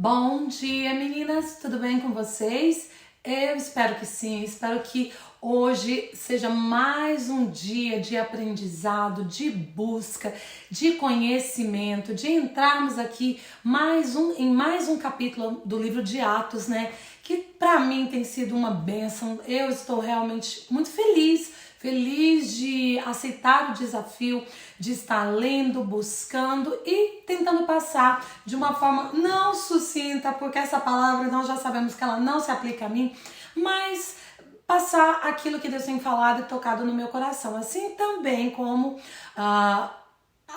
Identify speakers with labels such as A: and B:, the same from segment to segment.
A: Bom dia, meninas! Tudo bem com vocês? Eu espero que sim, espero que hoje seja mais um dia de aprendizado, de busca, de conhecimento, de entrarmos aqui em mais um capítulo do livro de Atos, né? Que para mim tem sido uma bênção. Eu estou realmente muito feliz de aceitar o desafio de estar lendo, buscando e tentando passar de uma forma não sucinta, porque essa palavra nós já sabemos que ela não se aplica a mim, mas passar aquilo que Deus tem falado e tocado no meu coração, assim também como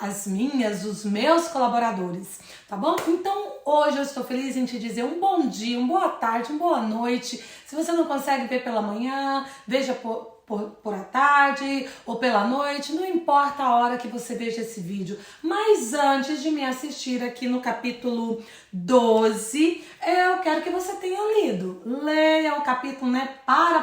A: os meus colaboradores, tá bom? Então hoje eu estou feliz em te dizer um bom dia, uma boa tarde, uma boa noite. Se você não consegue ver pela manhã, veja por à tarde ou pela noite, não importa a hora que você veja esse vídeo. Mas antes de me assistir aqui no capítulo 12, eu quero que você tenha lido. Leia o capítulo, né? Para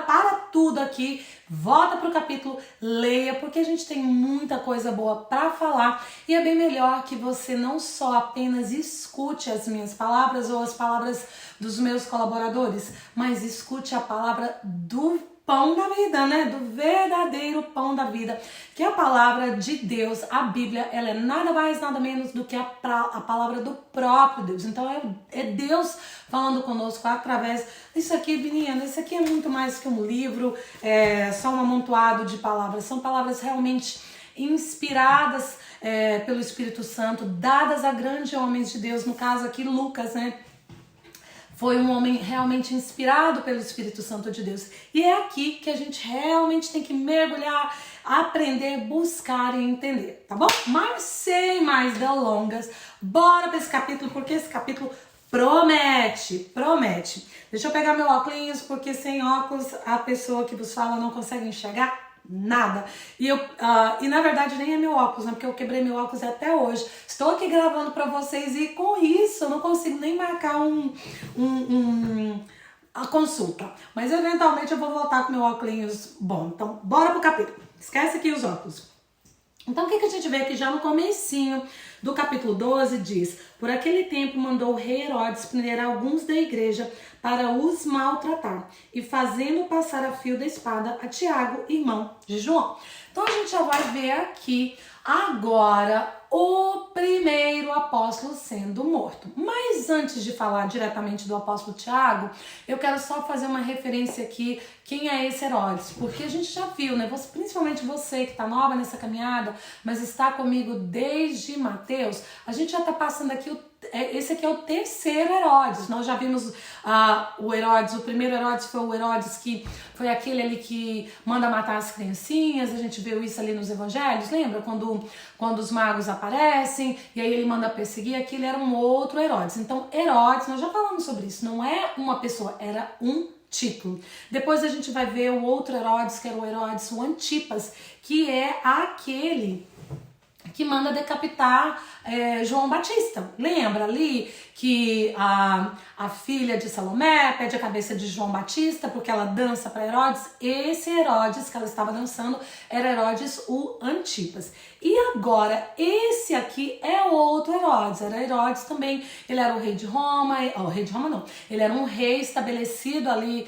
A: tudo aqui, volta pro capítulo, leia, porque a gente tem muita coisa boa para falar e é bem melhor que você não só apenas escute as minhas palavras ou as palavras dos meus colaboradores, mas escute a palavra do pão da vida, né? Do verdadeiro pão da vida, que é a palavra de Deus. A Bíblia, ela é nada mais, nada menos do que a palavra do próprio Deus. Então é Deus falando conosco através disso aqui, menina. Isso aqui é muito mais que um livro, só um amontoado de palavras. São palavras realmente inspiradas pelo Espírito Santo, dadas a grandes homens de Deus. No caso aqui, Lucas, né? Foi um homem realmente inspirado pelo Espírito Santo de Deus. E é aqui que a gente realmente tem que mergulhar, aprender, buscar e entender, tá bom? Mas sem mais delongas, bora para esse capítulo, porque esse capítulo promete. Deixa eu pegar meu óculos, porque sem óculos a pessoa que vos fala não consegue enxergar nada. E na verdade nem é meu óculos, né? Porque eu quebrei meu óculos até hoje. Estou aqui gravando pra vocês e com isso eu não consigo nem marcar a consulta. Mas eventualmente eu vou voltar com meu óculos bom. Então bora pro capítulo. Esquece aqui os óculos. Então o que a gente vê aqui já no comecinho do capítulo 12 diz: por aquele tempo mandou o rei Herodes prender alguns da igreja para os maltratar, e fazendo passar a fio da espada a Tiago, irmão de João. Então a gente já vai ver aqui agora o primeiro apóstolo sendo morto. Mas antes de falar diretamente do apóstolo Tiago, eu quero só fazer uma referência aqui, quem é esse Herodes? Porque a gente já viu, né? Principalmente você que está nova nessa caminhada, mas está comigo desde Mateus, a gente já está passando aqui esse aqui é o terceiro Herodes. Nós já vimos o Herodes, o primeiro Herodes foi o Herodes que foi aquele ali que manda matar as criancinhas. A gente viu isso ali nos evangelhos, lembra? Quando os magos aparecem e aí ele manda perseguir, aquele era um outro Herodes. Então Herodes, nós já falamos sobre isso, não é uma pessoa, era um título. Depois a gente vai ver o outro Herodes, que era o Herodes, o Antipas, que é aquele que manda decapitar João Batista. Lembra ali que a filha de Salomé pede a cabeça de João Batista porque ela dança para Herodes? Esse Herodes que ela estava dançando era Herodes o Antipas. E agora, esse aqui é outro Herodes. Era Herodes também. Ele era o rei de Roma. O rei de Roma não. Ele era um rei estabelecido ali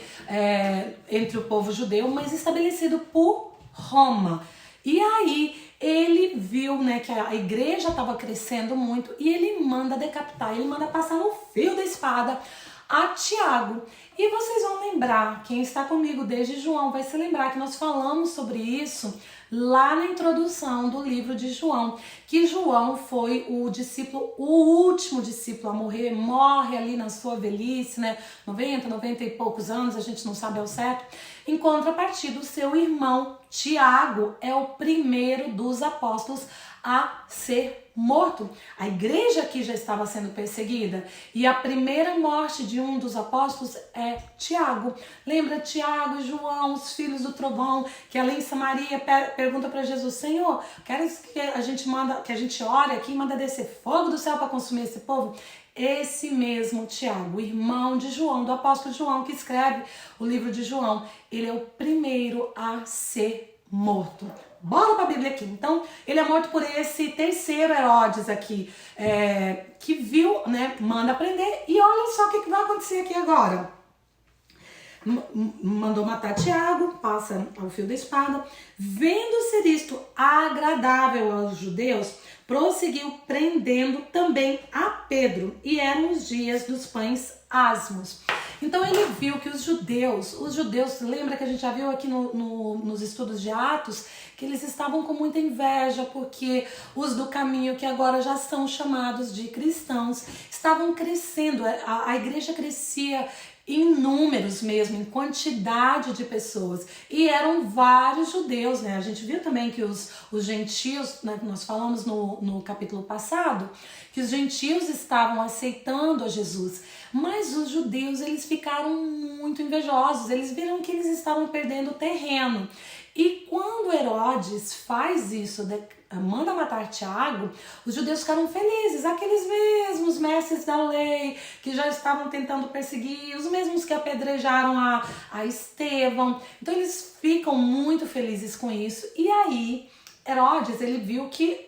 A: entre o povo judeu, mas estabelecido por Roma. E aí ele viu, né, que a igreja estava crescendo muito e ele manda decapitar, ele manda passar no fio da espada a Tiago. E vocês vão lembrar, quem está comigo desde João vai se lembrar que nós falamos sobre isso lá na introdução do livro de João, que João foi o último discípulo a morrer, morre ali na sua velhice, né, 90 e poucos anos, a gente não sabe ao certo. Em contrapartida, o seu irmão Tiago é o primeiro dos apóstolos a ser morto. A igreja aqui já estava sendo perseguida e a primeira morte de um dos apóstolos é Tiago. Lembra Tiago e João, os filhos do trovão, que ali em Samaria pergunta para Jesus: Senhor, queres que a gente ore aqui e manda descer fogo do céu para consumir esse povo? Esse mesmo Tiago, irmão de João, do apóstolo João, que escreve o livro de João, ele é o primeiro a ser morto. bora pra Bíblia aqui. Então, ele é morto por esse terceiro Herodes aqui, que viu, né, manda prender. E olha só o que vai acontecer aqui agora. Mandou matar Tiago, passa ao fio da espada. Vendo ser isto agradável aos judeus, prosseguiu prendendo também a Pedro. E eram os dias dos pães asmos. Então ele viu que os judeus, lembra que a gente já viu aqui nos estudos de Atos, que eles estavam com muita inveja, porque os do caminho, que agora já são chamados de cristãos, estavam crescendo, a igreja crescia em números mesmo, em quantidade de pessoas. E eram vários judeus, né? A gente viu também que os gentios, né, nós falamos no capítulo passado, que os gentios estavam aceitando a Jesus. Mas os judeus, eles ficaram muito invejosos. Eles viram que eles estavam perdendo terreno. E quando Herodes faz isso, manda matar Tiago, os judeus ficaram felizes. Aqueles mesmos mestres da lei que já estavam tentando perseguir, os mesmos que apedrejaram a Estevão. Então eles ficam muito felizes com isso. E aí Herodes, ele viu que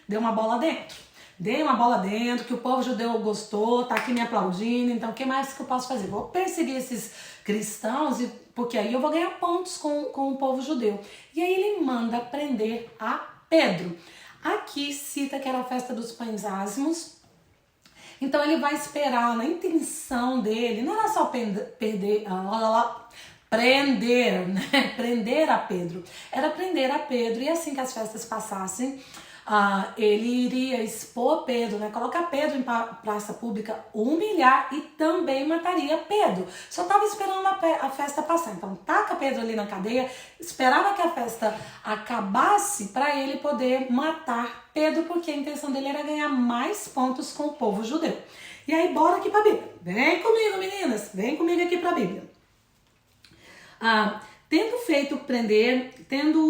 A: deu uma bola dentro. Dei uma bola dentro, que o povo judeu gostou, tá aqui me aplaudindo, então o que mais que eu posso fazer? Vou perseguir esses cristãos, porque aí eu vou ganhar pontos com o povo judeu. E aí ele manda prender a Pedro. Aqui cita que era a festa dos pães asmos. Então ele vai esperar, na intenção dele, não era só prender, né? Prender a Pedro. Era prender a Pedro, e assim que as festas passassem, ele iria expor Pedro, né? Colocar Pedro em praça pública, humilhar e também mataria Pedro. Só estava esperando a festa passar. Então taca Pedro ali na cadeia, esperava que a festa acabasse para ele poder matar Pedro, porque a intenção dele era ganhar mais pontos com o povo judeu. E aí bora aqui para a Bíblia. Vem comigo, meninas, vem comigo aqui para a Bíblia. Tendo-o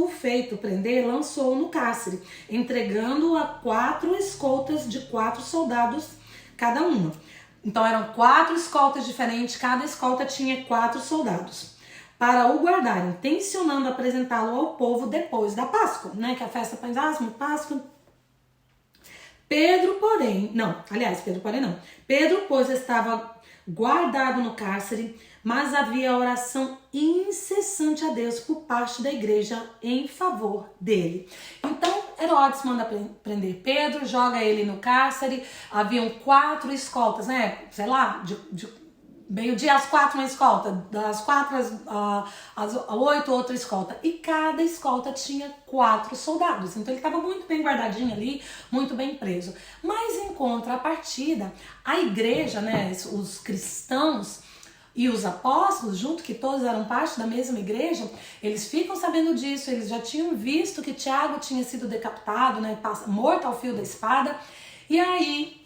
A: feito prender, lançou-o no cárcere, entregando-o a 4 escoltas de 4 soldados cada uma. Então eram 4 escoltas diferentes, cada escolta tinha 4 soldados, para o guardarem, tensionando apresentá-lo ao povo depois da Páscoa, né? Que é a festa pães asmos, Páscoa. Pedro, pois, estava guardado no cárcere, mas havia oração incessante a Deus por parte da igreja em favor dele. Então Herodes manda prender Pedro, joga ele no cárcere. Haviam 4 escoltas, né? Sei lá, de meio-dia às 4 uma escolta, das 4 às 8 outra escolta. E cada escolta tinha 4 soldados. Então ele estava muito bem guardadinho ali, muito bem preso. Mas em contrapartida, a igreja, né, os cristãos e os apóstolos, junto, que todos eram parte da mesma igreja, eles ficam sabendo disso. Eles já tinham visto que Tiago tinha sido decapitado, né, morto ao fio da espada. E aí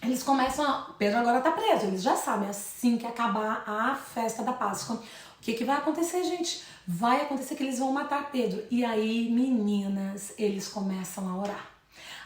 A: eles começam Pedro agora tá preso, eles já sabem, assim que acabar a festa da Páscoa, o que vai acontecer, gente? Vai acontecer que eles vão matar Pedro. E aí, meninas, eles começam a orar.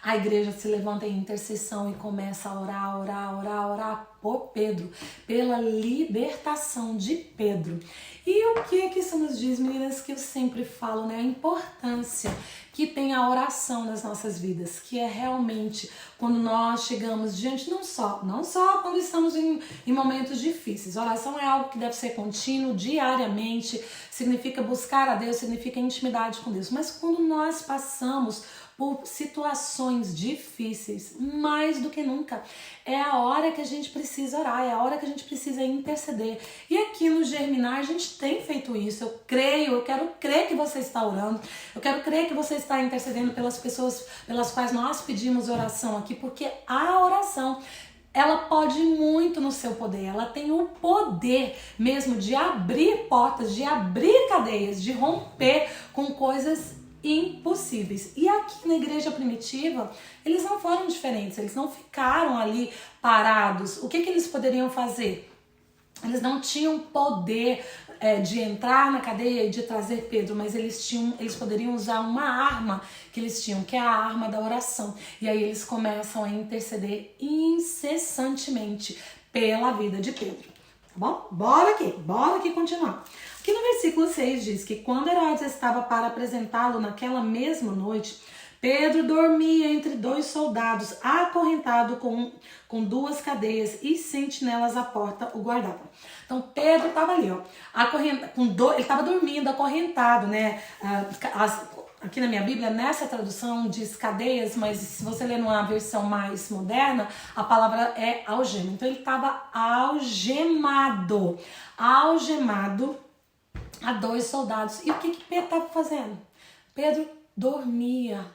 A: A igreja se levanta em intercessão e começa a orar por Pedro, pela libertação de Pedro. E o que isso nos diz, meninas, que eu sempre falo, né? A importância que tem a oração nas nossas vidas, que é realmente quando nós chegamos diante, não só quando estamos em momentos difíceis. Oração é algo que deve ser contínuo, diariamente, significa buscar a Deus, significa intimidade com Deus. Mas quando nós passamos por situações difíceis, mais do que nunca, é a hora que a gente precisa orar, é a hora que a gente precisa interceder. E aqui no Germinar a gente tem feito isso. Eu quero crer que você está orando, eu quero crer que você está intercedendo pelas pessoas pelas quais nós pedimos oração aqui, porque a oração, ela pode muito no seu poder, ela tem o poder mesmo de abrir portas, de abrir cadeias, de romper com coisas impossíveis. E aqui na igreja primitiva, eles não foram diferentes, eles não ficaram ali parados. O que eles poderiam fazer? Eles não tinham poder de entrar na cadeia e de trazer Pedro, mas eles poderiam usar uma arma que eles tinham, que é a arma da oração. E aí eles começam a interceder incessantemente pela vida de Pedro. bom? Bora aqui continuar. Aqui no versículo 6 diz que quando Herodes estava para apresentá-lo naquela mesma noite, Pedro dormia entre 2 soldados, acorrentado com 2 cadeias e sentinelas à porta o guardavam. Então Pedro estava ali, ó, ele estava dormindo, acorrentado, né? Aqui na minha Bíblia, nessa tradução diz cadeias, mas se você ler numa versão mais moderna, a palavra é algema. Então ele estava algemado a 2 soldados. E o que Pedro estava fazendo? Pedro dormia,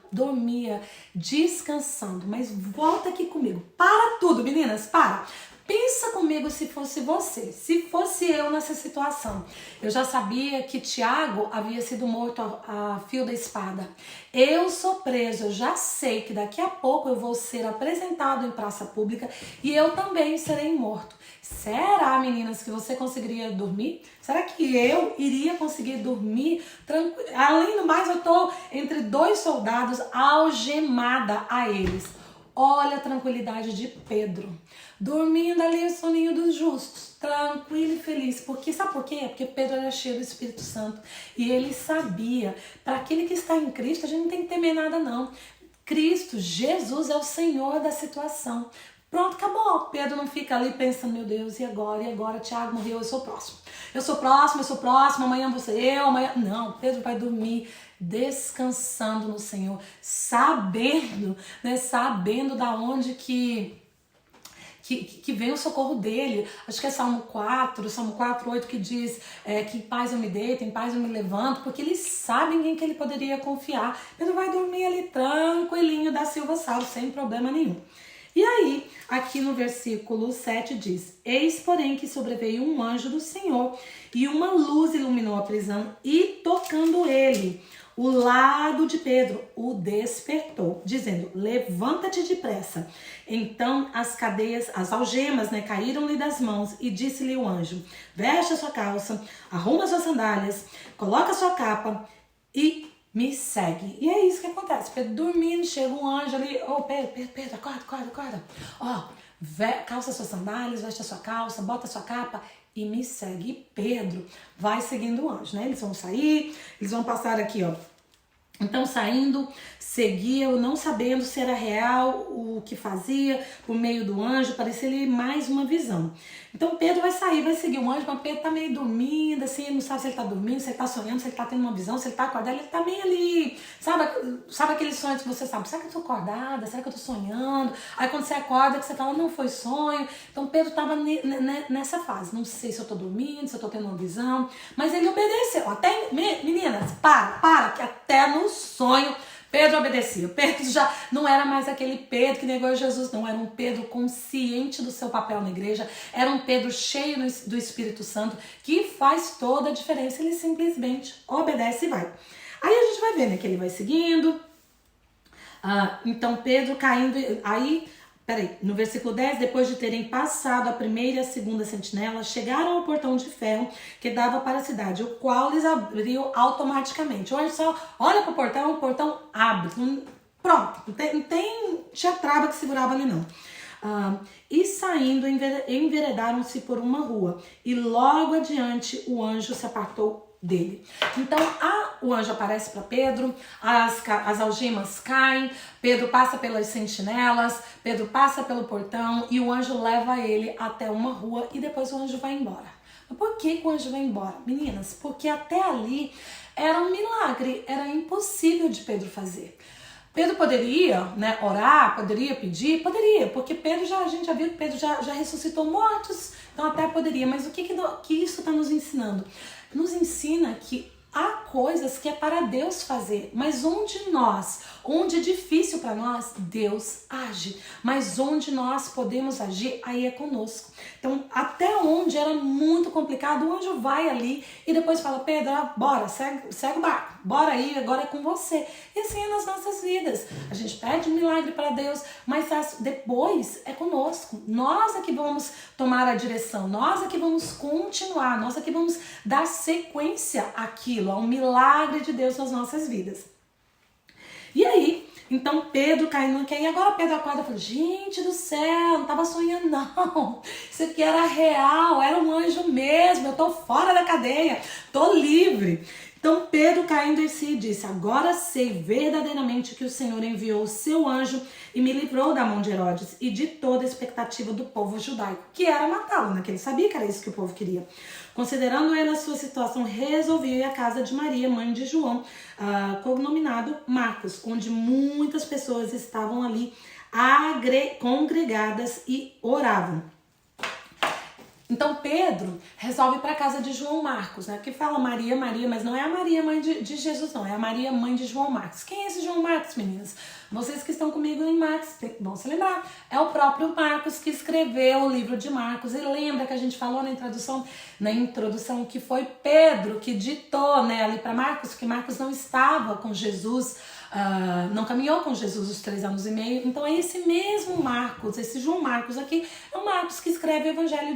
A: descansando. Mas volta aqui comigo. Para tudo, meninas, para. Pensa comigo se fosse você, se fosse eu nessa situação. Eu já sabia que Tiago havia sido morto a fio da espada. Eu sou preso, eu já sei que daqui a pouco eu vou ser apresentado em praça pública e eu também serei morto. Será, meninas, que você conseguiria dormir? Será que eu iria conseguir dormir tranquilo? Além do mais, eu tô entre 2 soldados, algemada a eles. Olha a tranquilidade de Pedro, dormindo ali o soninho dos justos, tranquilo e feliz. Sabe por quê? Porque Pedro era cheio do Espírito Santo e ele sabia, para aquele que está em Cristo, a gente não tem que temer nada não. Cristo, Jesus é o Senhor da situação. Pronto, acabou. Pedro não fica ali pensando, meu Deus, e agora? Tiago morreu, eu sou próximo, amanhã vou ser eu, amanhã... Não, Pedro vai dormir descansando no Senhor, sabendo da onde que vem o socorro dele. Acho que é Salmo 4:8, que diz que em paz eu me deito, em paz eu me levanto, porque ele sabe em quem que ele poderia confiar. Pedro vai dormir ali tranquilinho da Silva Salo, sem problema nenhum. E aí, aqui no versículo 7 diz: eis, porém, que sobreveio um anjo do Senhor, e uma luz iluminou a prisão, e tocando ele o lado de Pedro, o despertou, dizendo: levanta-te depressa. Então as cadeias, as algemas, caíram-lhe das mãos, e disse-lhe o anjo: veste a sua calça, arruma as suas sandálias, coloca a sua capa e me segue. E é isso que acontece. Pedro dormindo, chega um anjo ali: ô Pedro, acorda. Ó, calça suas sandálias, veste a sua calça, bota a sua capa e me segue. E Pedro vai seguindo o anjo, Eles vão sair, eles vão passar aqui, ó. Então, saindo, seguia, não sabendo se era real o que fazia, por meio do anjo, parecia-lhe mais uma visão. Então, Pedro vai sair, vai seguir o anjo, mas Pedro tá meio dormindo, assim, ele não sabe se ele tá dormindo, se ele tá sonhando, se ele tá tendo uma visão, se ele tá acordado, ele tá meio ali, sabe aqueles sonhos que você sabe, será que eu tô acordada, será que eu tô sonhando? Aí, quando você acorda, que você fala, não foi sonho. Então, Pedro tava nessa fase, não sei se eu tô dormindo, se eu tô tendo uma visão, mas ele obedeceu. Até, meninas, para, que até no sonho Pedro obedecia. Pedro já não era mais aquele Pedro que negou Jesus, não. Era um Pedro consciente do seu papel na igreja. Era um Pedro cheio do Espírito Santo, que faz toda a diferença. Ele simplesmente obedece e vai. Aí a gente vai ver, que ele vai seguindo. Então Pedro caindo. No versículo 10, depois de terem passado a primeira e a segunda sentinela, chegaram ao portão de ferro que dava para a cidade, o qual lhes abriu automaticamente. Hoje só olha para o portão abre. Pronto, não tem trava que segurava ali não. E saindo, enveredaram-se por uma rua, e logo adiante o anjo se apartou dele. Então o anjo aparece para Pedro, as algemas caem, Pedro passa pelas sentinelas, Pedro passa pelo portão e o anjo leva ele até uma rua e depois o anjo vai embora. Mas por que o anjo vai embora? Meninas, porque até ali era um milagre, era impossível de Pedro fazer. Pedro poderia, orar, poderia pedir, poderia, porque a gente já viu que Pedro já ressuscitou mortos, então até poderia, mas o que isso está nos ensinando? Nos ensina que há coisas que é para Deus fazer, mas onde é difícil para nós, Deus age. Mas onde nós podemos agir, aí é conosco. Então, até onde era muito complicado, o anjo vai ali e depois fala: Pedro, bora, segue o barco, bora aí, agora é com você. E assim é nas nossas vidas. A gente pede um milagre para Deus, mas depois é conosco. Nós é que vamos tomar a direção, nós é que vamos continuar, nós é que vamos dar sequência àquilo, ao milagre de Deus nas nossas vidas. E aí, Então Pedro caindo, que aí agora Pedro acorda e fala, gente do céu, não tava sonhando não, isso aqui era real, era um anjo mesmo, eu tô fora da cadeia, tô livre. Então Pedro caindo em si disse, agora sei verdadeiramente que o Senhor enviou o seu anjo e me livrou da mão de Herodes e de toda a expectativa do povo judaico, que era matá-lo, né? Que ele sabia que era isso que o povo queria. Considerando ele a sua situação, resolveu ir à casa de Maria, mãe de João, cognominado Marcos, onde muitas pessoas estavam ali congregadas e oravam. Então Pedro resolve ir para a casa de João Marcos, né? Que fala Maria, Maria, mas não é a Maria mãe de Jesus, não. É a Maria mãe de João Marcos. Quem é esse João Marcos, meninas? Vocês que estão comigo em Marcos vão se lembrar. É o próprio Marcos que escreveu o livro de Marcos. E lembra que a gente falou na introdução que foi Pedro que ditou, né, ali para Marcos, que Marcos não estava com Jesus, não caminhou com Jesus os 3 anos e meio. Então é esse mesmo Marcos, esse João Marcos aqui, é o Marcos que escreve o evangelho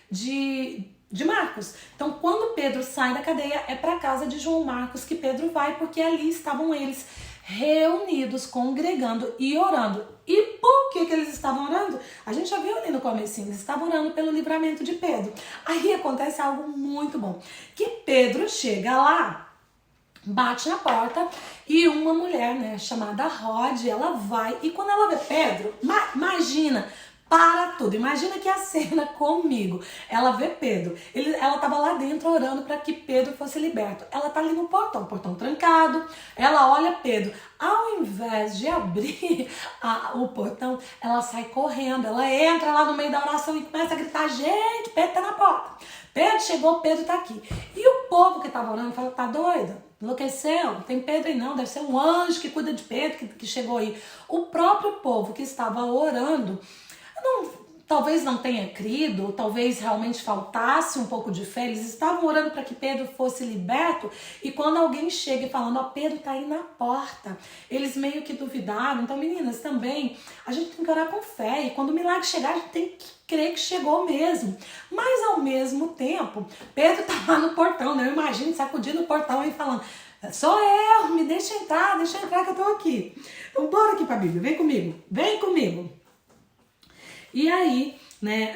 A: de Marcos. Então quando Pedro sai da cadeia, é para a casa de João Marcos que Pedro vai, porque ali estavam eles reunidos, congregando e orando. E por que eles estavam orando? A gente já viu ali no comecinho, eles estavam orando pelo livramento de Pedro. Aí acontece algo muito bom, que Pedro chega lá, bate na porta e uma mulher, né, chamada Rod, ela vai, e quando ela vê Pedro, imagina, para tudo, imagina que a cena comigo, ela vê Pedro, ela tava lá dentro orando para que Pedro fosse liberto, ela tá ali no portão, o portão trancado, ela olha Pedro, ao invés de abrir o portão, ela sai correndo, ela entra lá no meio da oração e começa a gritar, gente, Pedro tá na porta, Pedro chegou, Pedro tá aqui, e o povo que tava orando fala, tá doido? Enlouqueceu? Não tem Pedro aí não, deve ser um anjo que cuida de Pedro que chegou aí. O próprio povo que estava orando, talvez não tenha crido, talvez realmente faltasse um pouco de fé, eles estavam orando para que Pedro fosse liberto, e quando alguém chega e falando, ó, Pedro tá aí na porta, eles meio que duvidaram. Então, meninas, também, a gente tem que orar com fé, e quando o milagre chegar, a gente tem que crer que chegou mesmo. Mas, ao mesmo tempo, Pedro tá lá no portão, né? Eu imagino sacudindo o portão e falando, sou eu, me deixa entrar que eu tô aqui. Então, bora aqui pra Bíblia, vem comigo. E aí, né,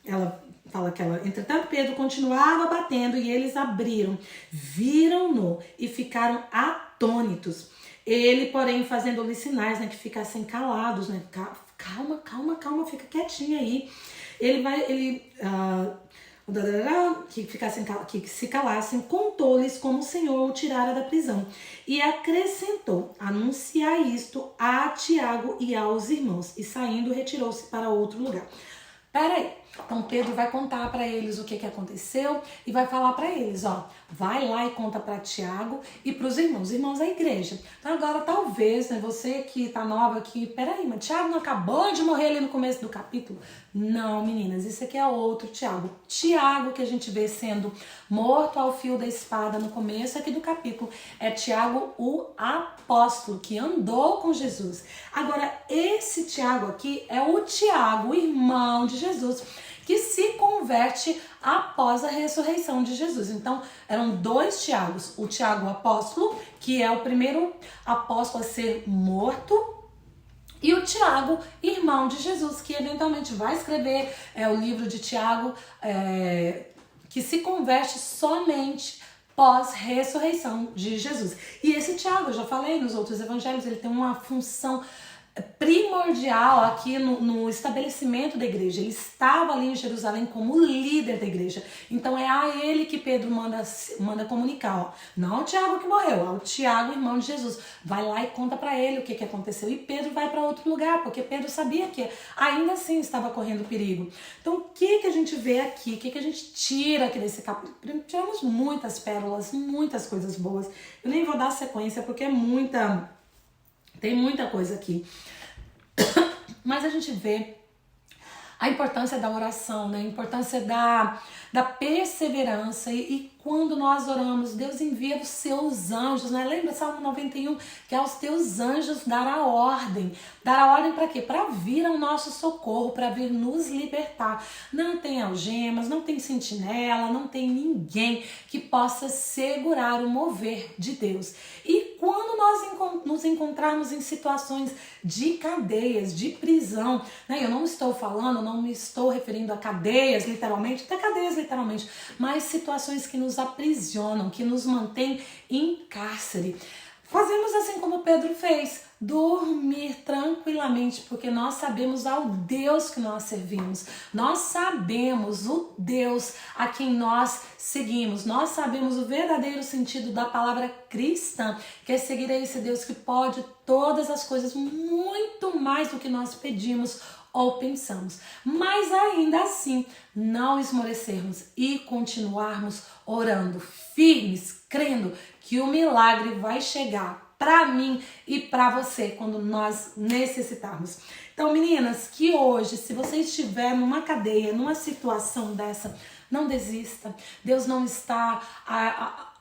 A: ela fala que entretanto Pedro continuava batendo e eles abriram, viram-no e ficaram atônitos. Ele, porém, fazendo-lhes sinais, né, que ficassem calados, né, calma, fica quietinho aí. Que se calassem, contou-lhes como o Senhor o tirara da prisão e acrescentou, anunciar isto a Tiago e aos irmãos, e saindo retirou-se para outro lugar. Peraí, então Pedro vai contar para eles o que aconteceu e vai falar para eles, ó, vai lá e conta para Tiago e para os irmãos da igreja. Então agora talvez, né, você que tá nova aqui, peraí, mas Tiago não acabou de morrer ali no começo do capítulo? Não, meninas, isso aqui é outro Tiago. Tiago que a gente vê sendo morto ao fio da espada no começo aqui do capítulo é Tiago, o apóstolo que andou com Jesus. Agora esse Tiago aqui é o Tiago, o irmão de Jesus, que se converte após a ressurreição de Jesus. Então, eram 2 Tiagos. O Tiago apóstolo, que é o primeiro apóstolo a ser morto, e o Tiago, irmão de Jesus, que eventualmente vai escrever o livro de Tiago, que se converte somente pós-ressurreição de Jesus. E esse Tiago, eu já falei nos outros evangelhos, ele tem uma função primordial aqui no estabelecimento da igreja. Ele estava ali em Jerusalém como líder da igreja. Então é a ele que Pedro manda comunicar, ó. Não o Tiago que morreu, é o Tiago, irmão de Jesus. Vai lá e conta para ele o que aconteceu. E Pedro vai para outro lugar, porque Pedro sabia que ainda assim estava correndo perigo. Então o que a gente vê aqui? O que a gente tira aqui desse capítulo? Tiramos muitas pérolas, muitas coisas boas. Eu nem vou dar sequência porque tem muita coisa aqui. Mas a gente vê a importância da oração, né? A importância da perseverança. E quando nós oramos, Deus envia os seus anjos, né? Lembra Salmo 91? Que aos teus anjos dará ordem. Dará ordem para quê? Para vir ao nosso socorro, para vir nos libertar. Não tem algemas, não tem sentinela, não tem ninguém que possa segurar o mover de Deus. E quando nós nos encontrarmos em situações de cadeias, de prisão, né? Eu não estou falando, não me estou referindo a cadeias literalmente, até cadeias literalmente, mas situações que nos aprisionam, que nos mantêm em cárcere. Fazemos assim como Pedro fez, dormir tranquilamente, porque nós sabemos ao Deus que nós servimos, nós sabemos o Deus a quem nós seguimos, nós sabemos o verdadeiro sentido da palavra cristã, que é seguir a esse Deus que pode todas as coisas, muito mais do que nós pedimos ou pensamos, mas ainda assim não esmorecermos e continuarmos orando firmes, crendo que o milagre vai chegar para mim e para você quando nós necessitarmos. Então, meninas, que hoje, se você estiver numa cadeia, numa situação dessa, não desista. Deus não está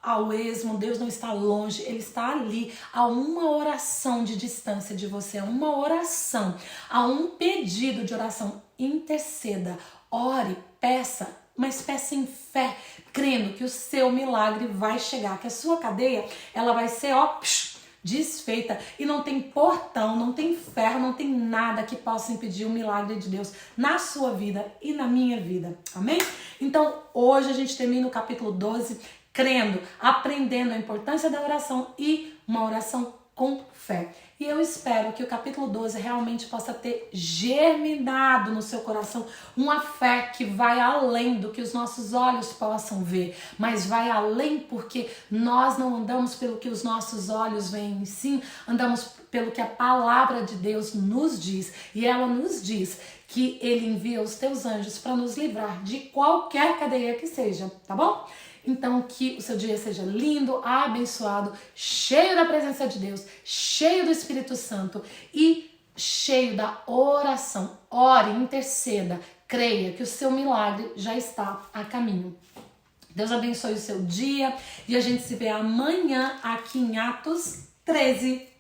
A: ao esmo, Deus não está longe, Ele está ali, a uma oração de distância de você, a uma oração, a um pedido de oração. Interceda, ore, peça, mas peça em fé, crendo que o seu milagre vai chegar, que a sua cadeia, ela vai ser, desfeita, e não tem portão, não tem ferro, não tem nada que possa impedir o milagre de Deus na sua vida e na minha vida, amém? Então, hoje a gente termina o capítulo 12, crendo, aprendendo a importância da oração e uma oração com fé. E eu espero que o capítulo 12 realmente possa ter germinado no seu coração uma fé que vai além do que os nossos olhos possam ver, mas vai além porque nós não andamos pelo que os nossos olhos veem, sim, andamos pelo que a palavra de Deus nos diz. E ela nos diz que Ele envia os teus anjos para nos livrar de qualquer cadeia que seja, tá bom? Então que o seu dia seja lindo, abençoado, cheio da presença de Deus, cheio do Espírito Santo e cheio da oração. Ore, interceda, creia que o seu milagre já está a caminho. Deus abençoe o seu dia e a gente se vê amanhã aqui em Atos 13.